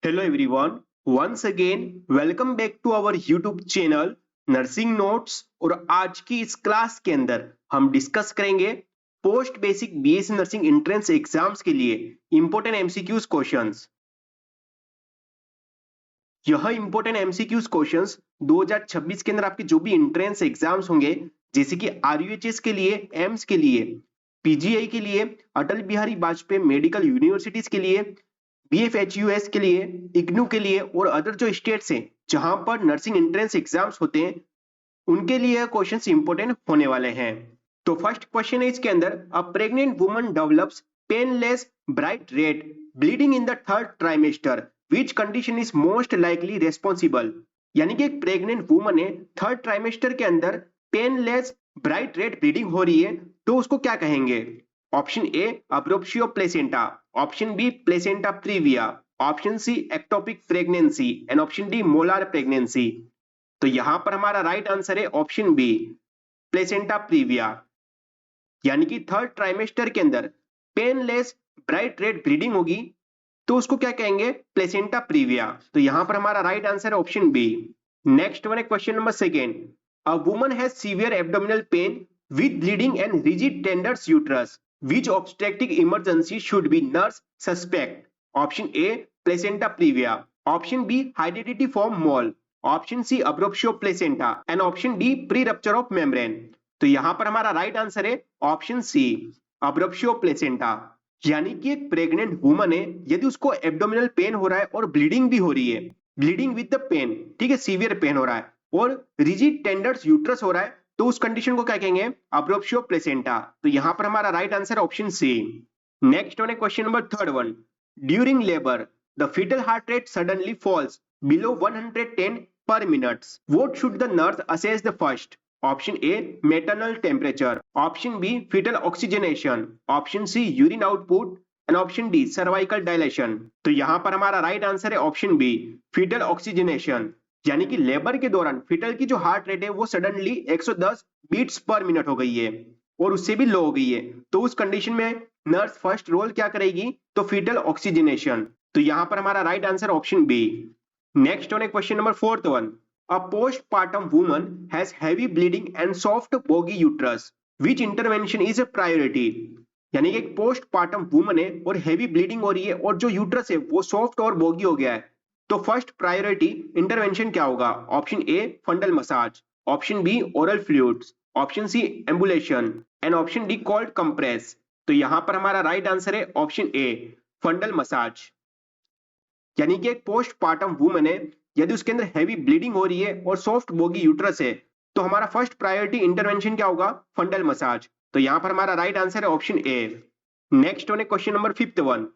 Hello everyone, once again welcome back to our YouTube channel nursing notes. और आज की इस क्लास के अंदर हम डिस्कस करेंगे post basic BSc nursing entrance exams के लिए इंपॉर्टेंट एमसीक्यूज क्वेश्चंस। यह इंपॉर्टेंट एमसीक्यूज क्वेश्चंस 2026 के अंदर आपके जो भी एंट्रेंस एग्जाम्स होंगे, जैसे कि आरयूएचएस के लिए, एम्स के लिए, पीजीआई के लिए, अटल बिहारी वाजपेयी मेडिकल यूनिवर्सिटीज के लिए, बीएफएचयूएस के लिए, इग्नू के लिए और अदर जो स्टेट्स हैं जहां पर नर्सिंग एंट्रेंस एग्जाम्स होते हैं, उनके लिए क्वेश्चंस इंपॉर्टेंट होने वाले हैं। तो फर्स्ट क्वेश्चन है इसके अंदर, अ pregnant woman develops painless bright red bleeding in the third trimester, which condition is most likely responsible. यानी कि एक प्रेग्नेंट वुमन है, थर्ड ट्राइमेस्टर के अंदर पेनलेस ब्राइट रेड ब्लीडिंग हो रही है, तो उसको क्या कहेंगे? Option A abruptio placenta, option B placenta previa, option C ectopic pregnancy and option D molar pregnancy. तो यहां पर हमारा राइट आंसर है ऑप्शन बी प्लेसेंटा प्रीविया। यानी कि थर्ड ट्राइमेस्टर के अंदर पेनलेस ब्राइट रेड ब्लीडिंग होगी, तो उसको क्या कहेंगे? Placenta previa. तो यहां पर हमारा राइट आंसर है ऑप्शन बी। नेक्स्ट वन है question number second, a woman has severe abdominal pain with bleeding and rigid tenders uterus. Which obstetric emergency should be nurse suspect? Option A placenta previa, option B hydatidiform mole, option C abruptio placenta and option D pre-rupture of membrane. तो यहां पर हमारा right answer है option C abruptio placenta। यानी कि एक pregnant woman है, यदि उसको एब्डोमिनल पेन हो रहा है और ब्लीडिंग भी हो रही है, ब्लीडिंग विद द पेन, ठीक है, सीवियर पेन हो रहा है और रिजिड टेंडर्स यूट्रस हो रहा है, तो उस कंडीशन को क्या कहेंगे? Abruptio placenta. तो यहां पर हमारा right answer option C. Next one है question number third one, during labour the foetal heart rate suddenly falls below 110 per minute, what should the nurse assess the first? Option A maternal temperature, option B foetal oxygenation, option C urine output and option D cervical dilation. तो यहां पर हमारा right answer है option B foetal oxygenation. यानी कि labour के दौरान foetal की जो हार्ट रेट है वो सडनली 110 बीट्स पर मिनट हो गई है और उससे भी लो हो गई है, तो उस कंडीशन में नर्स फर्स्ट रोल क्या करेगी? तो फीटल ऑक्सीजनेशन। तो यहां पर हमारा right answer option B. Next one है question number fourth one, a postpartum woman has heavy bleeding and soft boggy uterus, which intervention is a priority. यानी कि एक पोस्टपार्टम वुमन है और हैवी ब्लीडिंग हो रही है और जो यूट्रस है वो सॉफ्ट और बोगी हो गया है, तो फर्स्ट प्रायोरिटी इंटरवेंशन क्या होगा? Option A fundal massage, option B oral fluids, option C ambulation and option D cold compress. तो यहां पर हमारा राइट आंसर है ऑप्शन ए फंडल मसाज। यानी कि एक पोस्टपार्टम वुमन है, यदि उसके अंदर हैवी ब्लीडिंग हो रही है और सॉफ्ट बोगी यूट्रस है, तो हमारा फर्स्ट प्रायोरिटी इंटरवेंशन क्या होगा? फंडल मसाज। तो यहां पर हमारा राइट आंसर है ऑप्शन ए। नेक्स्ट वन है question number fifth one,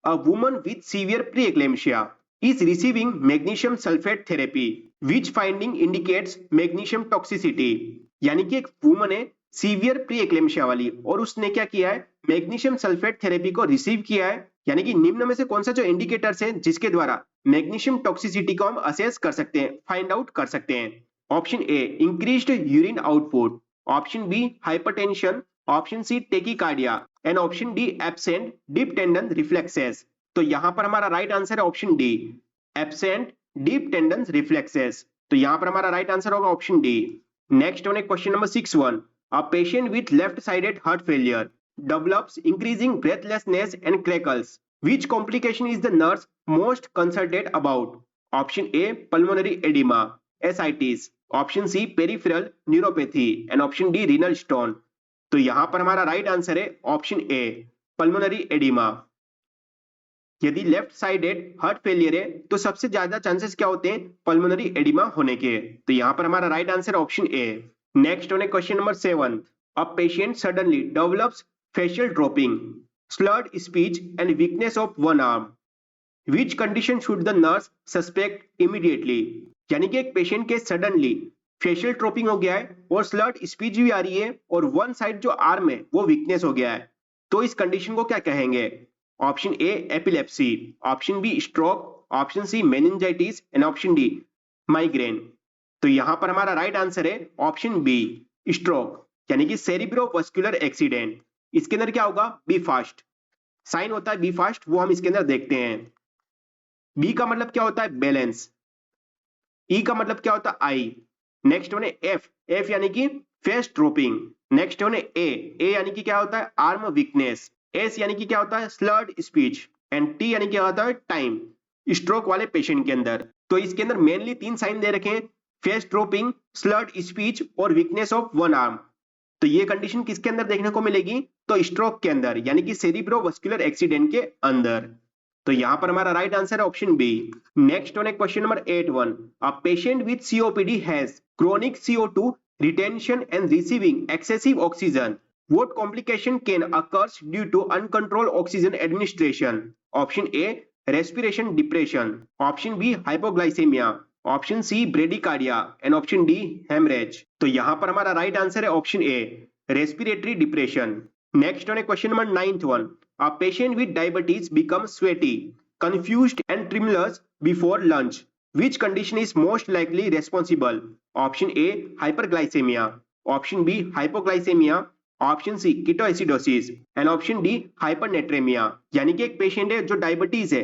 a woman with severe preeclampsia is receiving magnesium sulfate therapy, which finding indicates magnesium toxicity। यानी कि एक वुमन है सीवियर प्री एक्लेम्शिया वाली और उसने क्या किया है? मैग्नीशियम सल्फेट थेरेपी को रिसीव किया है। यानी कि निम्न में से कौन सा जो इंडिकेटर्स है जिसके द्वारा मैग्नीशियम टॉक्सिसिटी को हम असेस कर सकते हैं, फाइंड आउट कर सकते हैं? Option A increased urine output, option B hypertension, option C tachycardia and option D absent deep tendon reflexes. तो यहां पर हमारा राइट आंसर है option D absent deep tendon reflexes. तो यहां पर हमारा राइट आंसर होगा ऑप्शन डी। नेक्स्ट वन है question number 6-1, a patient with left sided heart failure develops increasing breathlessness and crackles, which complication is the nurse most concerned about? Option A pulmonary edema ascites, option C peripheral neuropathy and option D renal stone। तो यहां पर हमारा right answer है option ए pulmonary oedema. यदि left sided heart failure है तो सबसे ज्यादा चांसेस क्या होते हैं? पल्मोनरी एडिमा होने के। तो यहां पर हमारा right answer option A. Next one है question number 7, a patient suddenly develops facial dropping, slurred speech and weakness of one arm, which condition should the nurse suspect immediately? यानी कि एक पेशेंट के सडनली फेशियल ड्रॉपिंग हो गया है और slurred speech भी आ रही है और वन साइड जो आर्म है वो वीकनेस हो गया है, तो इस कंडीशन को क्या कहेंगे? Option A epilepsy, option B stroke, option C meningitis and option D migraine. तो यहां पर हमारा राइट आंसर है ऑप्शन बी स्ट्रोक, यानी कि सेरिब्रोवास्कुलर एक्सीडेंट। इसके अंदर क्या होगा? बी फास्ट साइन होता है, बी फास्ट, वो हम इसके अंदर देखते हैं। बी का मतलब क्या होता है बैलेंस, ई का मतलब क्या होता है आई, नेक्स्ट वन है एफ, एफ यानी कि फेस ड्रॉपिंग, नेक्स्ट वन है ए यानी कि क्या होता है आर्म वीकनेस, एस यानी कि क्या होता है स्लर्ड स्पीच, एंड टी यानी क्या होता है टाइम, स्ट्रोक वाले पेशेंट के अंदर। तो इसके अंदर मेनली 3 साइन दे रखे हैं, फेस ड्रॉपिंग, स्लर्ड स्पीच और वीकनेस ऑफ वन आर्म। तो ये कंडीशन किसके अंदर देखने को मिलेगी, तो स्ट्रोक के अंदर यानी कि सेरिब्रोवास्कुलर एक्सीडेंट के अंदर। तो यहां पर हमारा राइट आंसर है ऑप्शन बी। नेक्स्ट वन है question number 8.1, a patient with COPD has chronic CO2 retention and receiving excessive oxygen. What complication can occurs due to uncontrolled oxygen administration? Option A, respiration depression. Option B, hypoglycemia. Option C, bradycardia. And option D, hemorrhage. तो यहाँ पर हमारा right answer है option ए, respiratory depression. Next one है question number 9th 1, a patient with diabetes becomes sweaty, confused and tremulous before lunch. Which condition is most likely responsible? Option A, hyperglycemia. Option B, hypoglycemia. Option C, ketoacidosis. And option D, hypernatremia. यानी कि एक patient है जो diabetes है,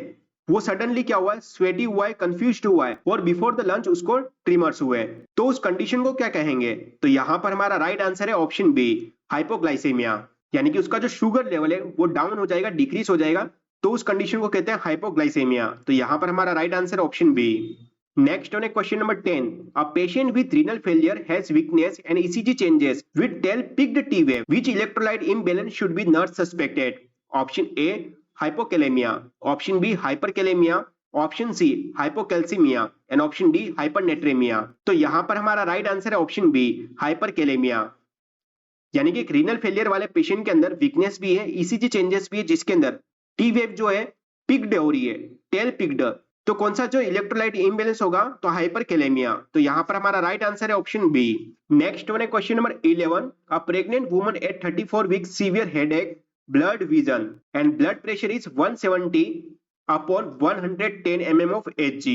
वो suddenly क्या हुआ है, स्वेटी हुआ है, कंफ्यूज्ड हुआ है और बिफोर द लंच उसको ट्रिमर्स हुए, तो उस कंडीशन को क्या कहेंगे? तो यहां पर हमारा राइट आंसर है ऑप्शन बी, हाइपोग्लाइसेमिया। यानी कि उसका जो शुगर लेवल है वो डाउन हो जाएगा, डिक्रीज हो जाएगा, तो उस कंडीशन को कहते हैं हाइपोग्लाइसेमिया। तो यहां पर हमारा right answer option B. Next on question number 10, a patient with renal failure has weakness and ECG changes with tail picked T wave. Which electrolyte imbalance should be not suspected? Option A, hypokalemia. Option B, hyperkalemia. Option C, hypocalcemia. And option D, hypernatremia. तो यहां पर हमारा right answer है option B, hyperkalaemia. यानी कि एक renal failure वाले patient के अंदर वीकनेस भी है, ईसीजी चेंजेस भी है, जिसके अंदर टी वेव जो है पिक्ड हो रही है, टेल पिक्ड। तो कौन सा जो इलेक्ट्रोलाइट इम्बैलेंस होगा, तो हाइपरकेलेमिया। तो यहां पर हमारा राइट आंसर है ऑप्शन बी। नेक्स्ट वन है question number 11, a pregnant woman at 34 weeks severe headache, blurred vision and blood pressure is 170 upon 110 mm of Hg.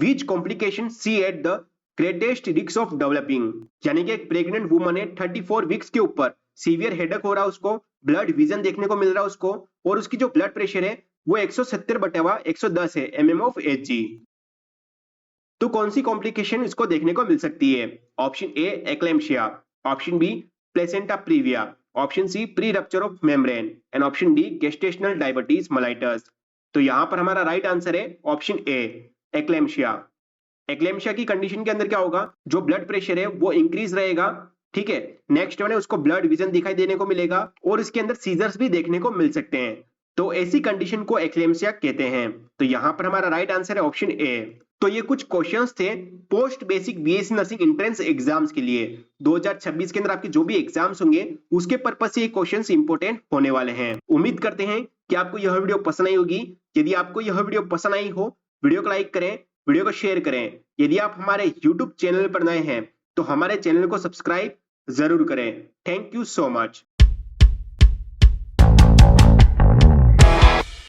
Which complication see at the greatest risk of developing? यानी कि एक pregnant woman है, 34 weeks के ऊपर severe headache हो रहा है उसको, ब्लड विजन देखने को मिल रहा है उसको, और उसकी जो ब्लड प्रेशर है वो 170/110 है mm of Hg। तो कौन सी कॉम्प्लिकेशन इसको देखने को मिल सकती है? Option A, eclampsia. Option B, placenta previa. Option C, pre rupture of membrane. And option D, gestational diabetes mellitus. तो यहां पर हमारा राइट आंसर है ऑप्शन ए, एक्लेम्शिया। एक्लेम्शिया की कंडीशन के अंदर क्या होगा, जो ब्लड प्रेशर है वो इंक्रीज रहेगा, ठीक है। नेक्स्ट वन है उसको ब्लड विजन दिखाई देने को मिलेगा और इसके अंदर सीजर्स भी देखने को मिल सकते हैं। तो ऐसी कंडीशन को एक्लेम्शिया कहते हैं। तो यहां पर हमारा राइट आंसर है ऑप्शन ए। तो ये कुछ क्वेश्चंस थे post basic BSc nursing entrance exams के लिए। 2026 के अंदर आपके जो भी एग्जाम्स होंगे उसके पर्पस से ये क्वेश्चंस इंपॉर्टेंट होने वाले हैं। उम्मीद करते हैं कि आपको यह वीडियो पसंद आई होगी। यदि आपको यह वीडियो पसंद आई हो, वीडियो को लाइक करें, वीडियो को शेयर करें। यदि आप हमारे YouTube चैनल पर नए हैं तो हमारे चैनल को सब्सक्राइब जरूर करें। Thank you so much.